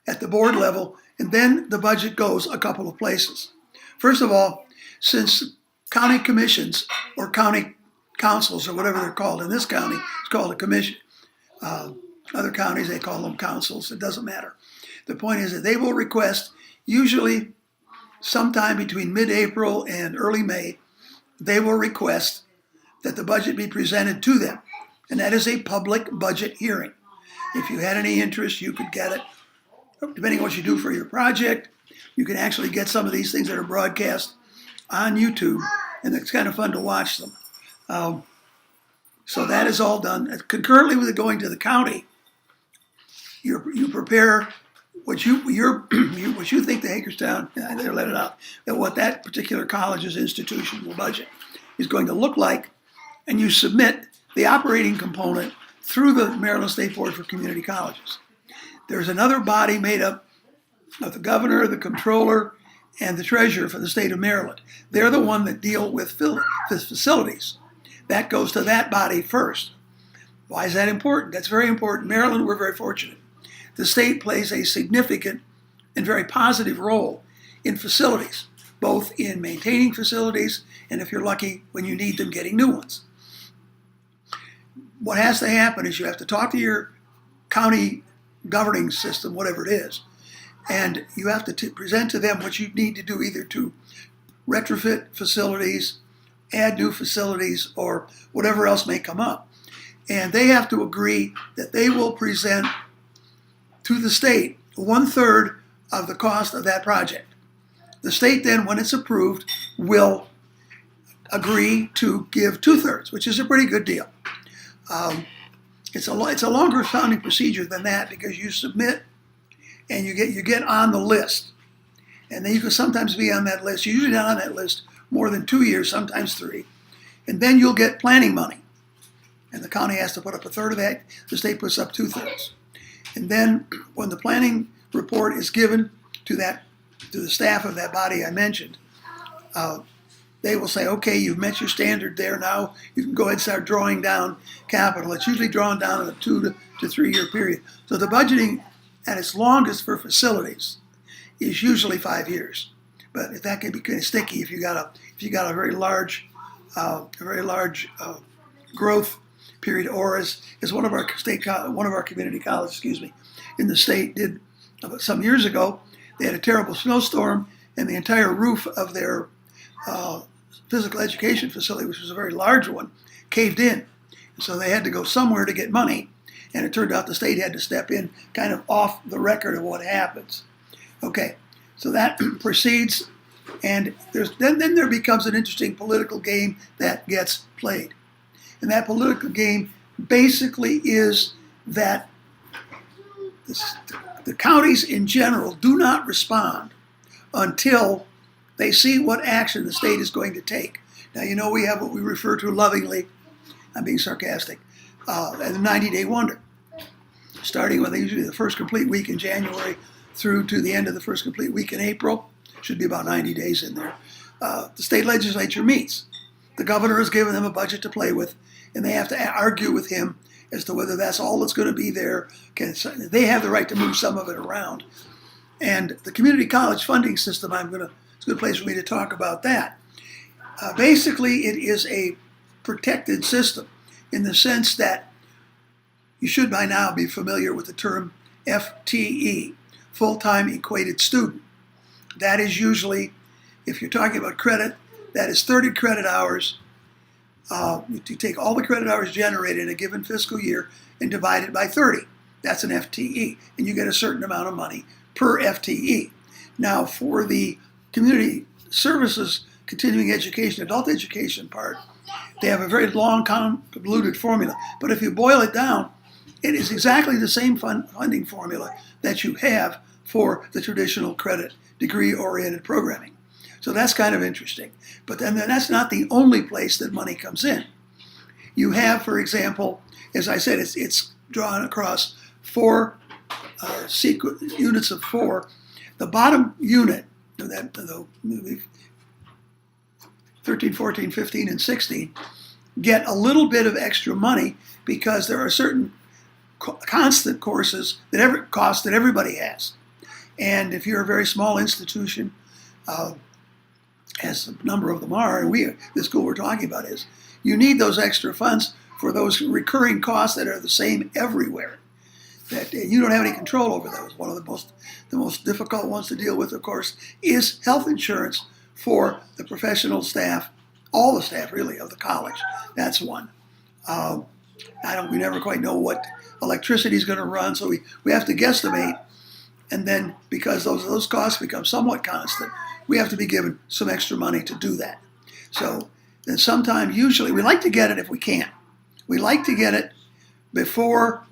at the board level, and then the budget goes a couple of places. First of all, since county commissions or county councils or whatever they're called in this county, it's called a commission. Other counties, they call them councils. It doesn't matter. The point is that they will request, usually sometime between mid-April and early May, they will request that the budget be presented to them. And that is a public budget hearing. If you had any interest, you could get it. Depending on what you do for your project, you can actually get some of these things that are broadcast on YouTube, and it's kind of fun to watch them. So that is all done. Concurrently with it going to the county, you prepare what you think the Hagerstown, they let it out, that what that particular college's institutional budget is going to look like, and you submit the operating component through the Maryland State Board for Community Colleges. There's another body made up of the governor, the comptroller, and the treasurer for the state of Maryland. They're the one that deal with facilities. That goes to that body first. Why is that important? That's very important. Maryland, we're very fortunate. The state plays a significant and very positive role in facilities, both in maintaining facilities and, if you're lucky, when you need them, getting new ones. What has to happen is you have to talk to your county governing system, whatever it is, and you have to present to them what you need to do, either to retrofit facilities, add new facilities, or whatever else may come up. And they have to agree that they will present to the state 1/3 of the cost of that project. The state then, when it's approved, will agree to give 2/3, which is a pretty good deal. It's a longer sounding procedure than that, because you submit and you get on the list, and then you can sometimes be on that list. You're usually not on that list more than 2 years, sometimes 3, and then you'll get planning money, and the county has to put up 1/3 of that. The state puts up 2/3, and then when the planning report is given to the staff of that body I mentioned, they will say, okay, you've met your standard there. Now you can go ahead and start drawing down capital. It's usually drawn down in a 2 to 3 year period. So the budgeting at its longest for facilities is usually 5 years. But if that can be kind of sticky, if you got a very large growth period, or as one of our community colleges, in the state did some years ago, they had a terrible snowstorm, and the entire roof of their physical education facility, which was a very large one, caved in. So they had to go somewhere to get money, and it turned out the state had to step in kind of off the record of what happens. Okay, so that proceeds, and then there becomes an interesting political game that gets played. And that political game basically is that the counties in general do not respond until they see what action the state is going to take. Now, we have what we refer to lovingly, I'm being sarcastic, as a 90-day wonder, starting with usually the first complete week in January through to the end of the first complete week in April. Should be about 90 days in there. The state legislature meets. The governor has given them a budget to play with, and they have to argue with him as to whether that's all that's going to be there. They have the right to move some of it around. And the community college funding system, it's a good place for me to talk about that. Basically, it is a protected system in the sense that you should by now be familiar with the term FTE, full-time equated student. That is usually, if you're talking about credit, that is 30 credit hours. You take all the credit hours generated in a given fiscal year and divide it by 30. That's an FTE, and you get a certain amount of money per FTE. Now, for the community services, continuing education, adult education part, they have a very long, convoluted formula. But if you boil it down, it is exactly the same funding formula that you have for the traditional credit degree-oriented programming. So that's kind of interesting. But then that's not the only place that money comes in. You have, for example, as I said, it's drawn across 4 units of 4. The bottom unit, the 13, 14, 15, and 16, get a little bit of extra money because there are certain constant courses that everybody has. And if you're a very small institution, as a number of them are, and the school we're talking about is, you need those extra funds for those recurring costs that are the same everywhere. That you don't have any control over those. One of the most difficult ones to deal with, of course, is health insurance for the professional staff, all the staff really of the college. That's one. We never quite know what electricity is going to run, so we have to guesstimate. And then because those costs become somewhat constant, we have to be given some extra money to do that. So then sometimes, usually, we like to get it if we can. We like to get it before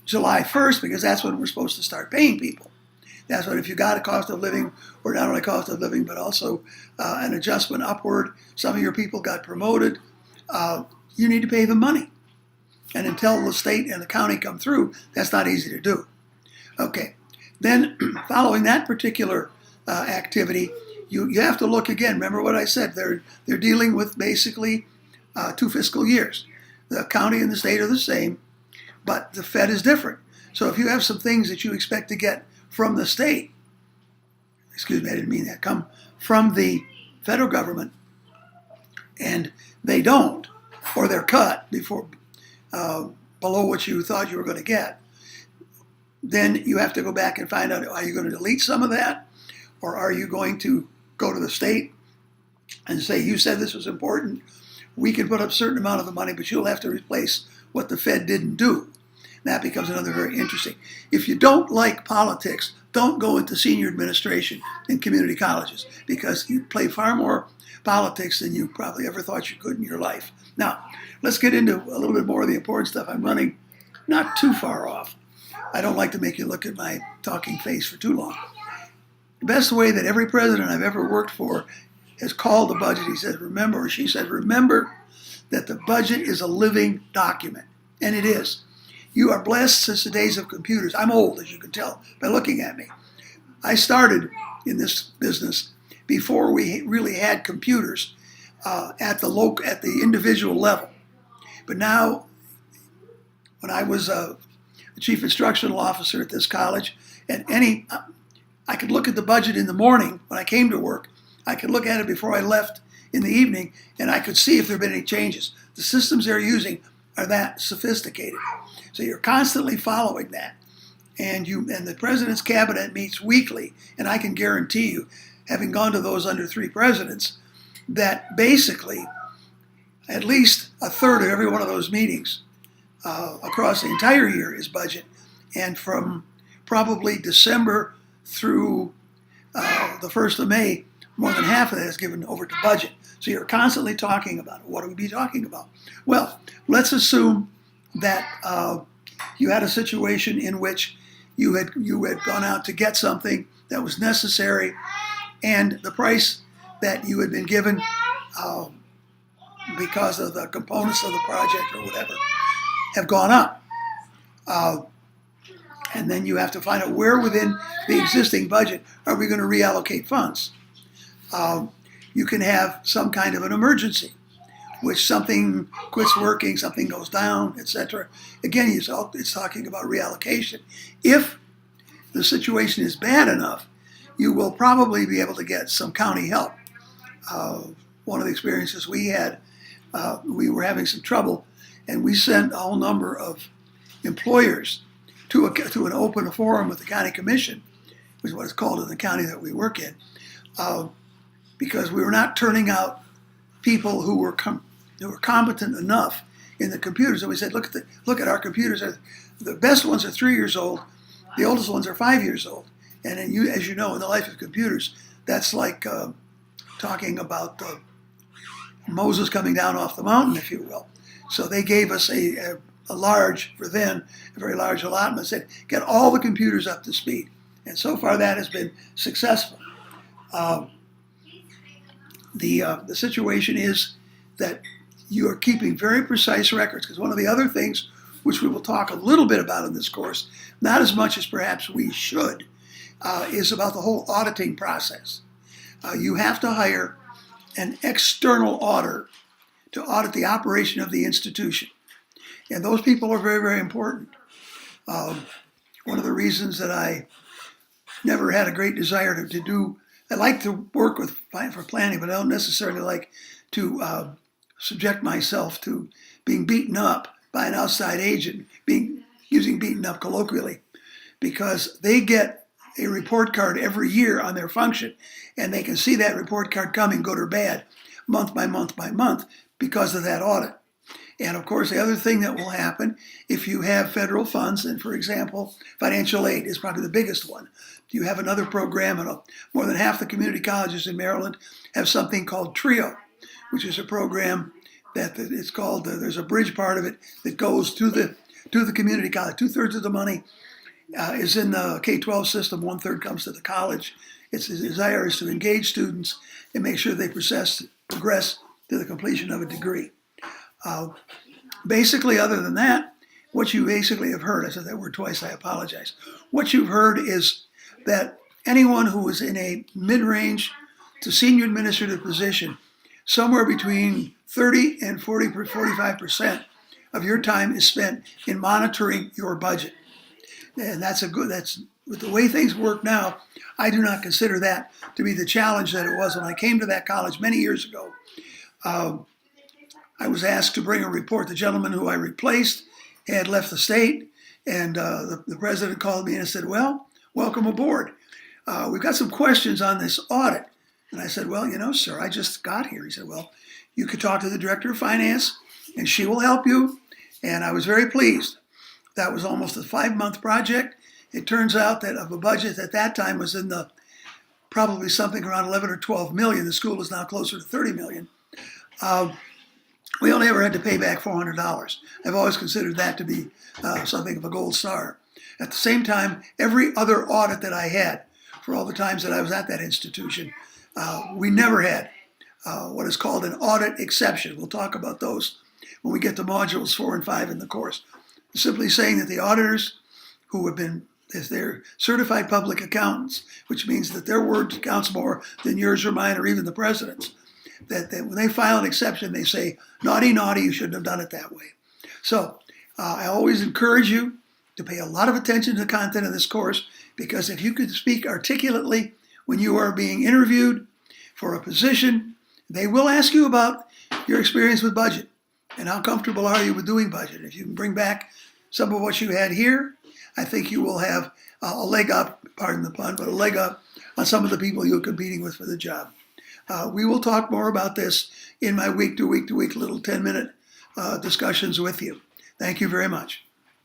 July 1st because that's when we're supposed to start paying people. That's when, if you got a cost of living, or not only cost of living, but also an adjustment upward, some of your people got promoted, you need to pay them money. And until the state and the county come through, that's not easy to do. Okay, then following that particular activity, you have to look again. Remember what I said, they're dealing with basically 2 fiscal years. The county and the state are the same, but the Fed is different. So if you have some things that you expect to get from the state, excuse me, I didn't mean that, come from the federal government, and they don't, or they're cut below what you thought you were going to get, then you have to go back and find out, are you going to delete some of that? Or are you going to go to the state and say, you said this was important, we can put up a certain amount of the money, but you'll have to replace what the Fed didn't do. That becomes another very interesting. If you don't like politics, don't go into senior administration in community colleges, because you play far more politics than you probably ever thought you could in your life. Now, let's get into a little bit more of the important stuff. I'm running not too far off. I don't like to make you look at my talking face for too long. The best way that every president I've ever worked for has called the budget, he says, remember, or she said, remember that the budget is a living document. And it is. You are blessed since the days of computers. I'm old, as you can tell by looking at me. I started in this business before we really had computers at the individual level. But now, when I was the chief instructional officer at this college, and I could look at the budget in the morning when I came to work. I could look at it before I left in the evening, and I could see if there had been any changes. The systems they're using are that sophisticated. So you're constantly following that. And the president's cabinet meets weekly, and I can guarantee you, having gone to those under 3 presidents, that basically at least a third of every one of those meetings across the entire year is budget. And from probably December through the 1st of May, more than half of that is given over to budget. So you're constantly talking about it. What do we be talking about? Well, let's assume that you had a situation in which you had gone out to get something that was necessary, and the price that you had been given because of the components of the project or whatever have gone up. And then you have to find out where within the existing budget are we going to reallocate funds. You can have some kind of an emergency, which something quits working, something goes down, etc. Again, it's talking about reallocation. If the situation is bad enough, you will probably be able to get some county help. One of the experiences we had, we were having some trouble, and we sent a whole number of employers to an open forum with the county commission, which is what it's called in the county that we work in, because we were not turning out people who were competent enough in the computers. And we said, look at our computers. The best ones are 3 years old. The oldest ones are 5 years old. And as you know, in the life of computers, that's like talking about Moses coming down off the mountain, if you will. So they gave us a very large allotment, said, get all the computers up to speed. And so far that has been successful. The situation is that you are keeping very precise records, because one of the other things which we will talk a little bit about in this course, not as much as perhaps we should, is about the whole auditing process. You have to hire an external auditor to audit the operation of the institution. And those people are very, very important. one of the reasons that I never had a great desire to do. I like to work with for planning, but I don't necessarily like to subject myself to being beaten up by an outside agent, using beaten up colloquially, because they get a report card every year on their function, and they can see that report card coming, good or bad, month by month by month, because of that audit. And of course, the other thing that will happen if you have federal funds, and for example, financial aid is probably the biggest one. You have another program, and more than half the community colleges in Maryland have something called TRIO, which is a program that it's called, there's a bridge part of it that goes to the community college. 2/3 of the money is in the K-12 system, 1/3 comes to the college. Its desire is to engage students and make sure they progress to the completion of a degree. Basically, other than that, what you basically have heard, I said that word twice, I apologize. What you've heard is that anyone who is in a mid-range to senior administrative position, somewhere between 30 and 45% of your time is spent in monitoring your budget. And that's with the way things work now, I do not consider that to be the challenge that it was when I came to that college many years ago. I was asked to bring a report. The gentleman who I replaced had left the state, and the president called me and said, well, welcome aboard. We've got some questions on this audit. And I said, well, sir, I just got here. He said, well, you could talk to the director of finance, and she will help you. And I was very pleased. That was almost a 5-month project. It turns out that of a budget at that time was in the probably something around 11 or 12 million. The school is now closer to 30 million. We only ever had to pay back $400. I've always considered that to be something of a gold star. At the same time, every other audit that I had, for all the times that I was at that institution, we never had what is called an audit exception. We'll talk about those when we get to modules 4 and 5 in the course. Simply saying that the auditors who have been, if they're certified public accountants, which means that their word counts more than yours or mine or even the president's, that when they file an exception, they say, naughty, naughty, you shouldn't have done it that way. So I always encourage you to pay a lot of attention to the content of this course, because if you could speak articulately when you are being interviewed for a position, they will ask you about your experience with budget and how comfortable are you with doing budget. If you can bring back some of what you had here, I think you will have a leg up, pardon the pun, but a leg up on some of the people you're competing with for the job. We will talk more about this in my week to week little 10-minute discussions with you. Thank you very much.